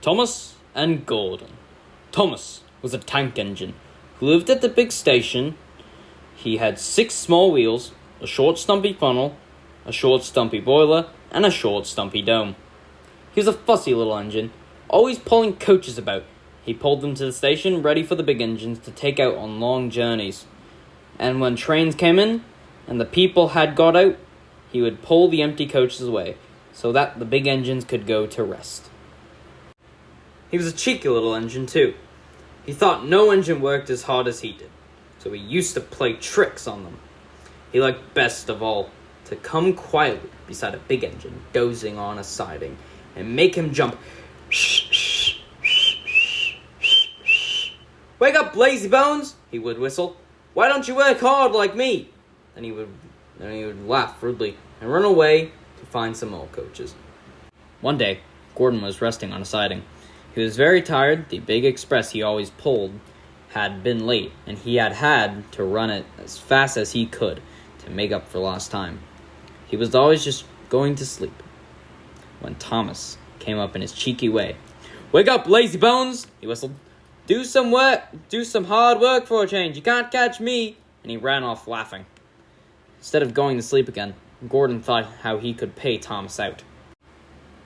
Thomas and Gordon. Thomas was a tank engine who lived at the big station. He had 6 small wheels, a short stumpy funnel, a short stumpy boiler, and a short stumpy dome. He was a fussy little engine, always pulling coaches about. He pulled them to the station, ready for the big engines to take out on long journeys. And when trains came in, and the people had got out, he would pull the empty coaches away, so that the big engines could go to rest. He was a cheeky little engine, too. He thought no engine worked as hard as he did, so he used to play tricks on them. He liked best of all to come quietly beside a big engine dozing on a siding and make him jump. "Wake up, lazy bones," he would whistle. "Why don't you work hard like me?" Then he would laugh rudely and run away to find some more coaches. One day, Gordon was resting on a siding. He was very tired. The big express he always pulled had been late, and he had to run it as fast as he could to make up for lost time. He was always just going to sleep when Thomas came up in his cheeky way. "Wake up, lazy bones," he whistled. Do some hard work for a change. You can't catch me." And he ran off laughing. Instead of going to sleep again, Gordon thought how he could pay Thomas out.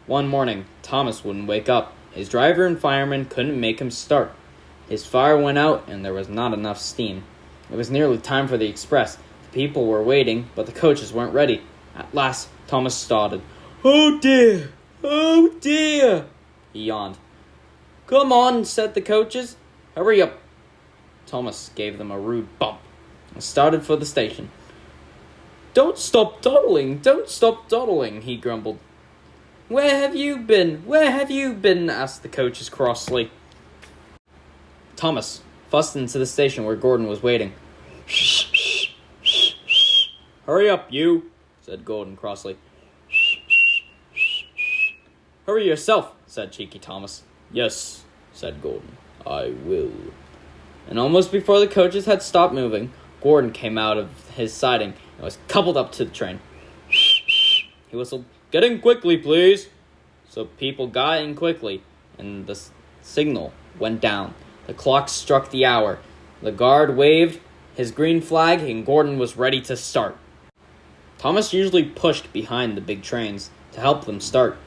One morning, Thomas wouldn't wake up. His driver and fireman couldn't make him start. His fire went out and there was not enough steam. It was nearly time for the express. The people were waiting, but the coaches weren't ready. At last, Thomas started. "Oh dear! Oh dear!" he yawned. "Come on," said the coaches. "Hurry up." Thomas gave them a rude bump and started for the station. Don't stop dawdling, he grumbled. Where have you been, asked the coaches crossly. Thomas fussed into the station where Gordon was waiting. Shh. "Hurry up, you," said Gordon crossly. "Hurry yourself," said cheeky Thomas. "Yes," said Gordon, "I will." And almost before the coaches had stopped moving, Gordon came out of his siding and was coupled up to the train. He whistled, "Get in quickly, please." So people got in quickly, and the signal went down. The clock struck the hour. The guard waved his green flag, and Gordon was ready to start. Thomas usually pushed behind the big trains to help them start,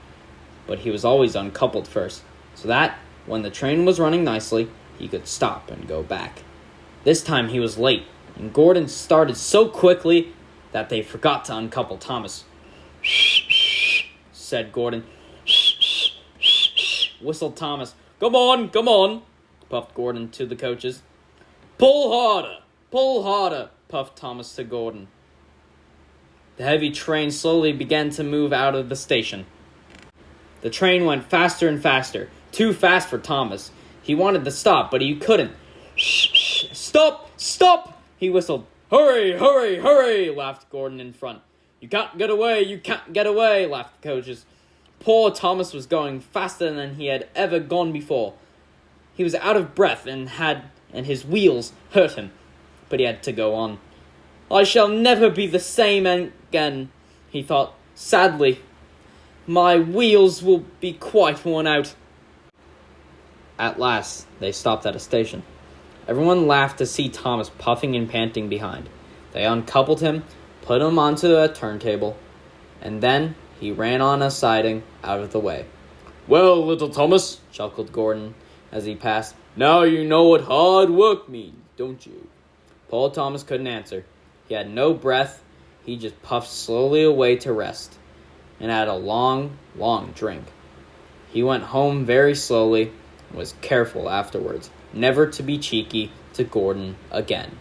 but he was always uncoupled first, so that, when the train was running nicely, he could stop and go back. This time he was late, and Gordon started so quickly that they forgot to uncouple Thomas. "Shh," said Gordon. "Shh," whistled Thomas. Come on, puffed Gordon to the coaches. Pull harder, puffed Thomas to Gordon. The heavy train slowly began to move out of the station. The train went faster and faster, too fast for Thomas. He wanted to stop, but he couldn't. "Shh, stop, he whistled. Hurry, laughed Gordon in front. You can't get away, laughed the coaches. Poor Thomas was going faster than he had ever gone before. He was out of breath and his wheels hurt him, but he had to go on. I shall never be the same again, he thought sadly. My wheels will be quite worn out. At last, they stopped at a station. Everyone laughed to see Thomas puffing and panting behind. They uncoupled him, put him onto a turntable, and then he ran on a siding out of the way. Well, little Thomas, chuckled Gordon as he passed, now you know what hard work means, don't you? Poor Thomas couldn't answer. He had no breath. He just puffed slowly away to rest and had a long, long drink. He went home very slowly and was careful afterwards, never to be cheeky to Gordon again.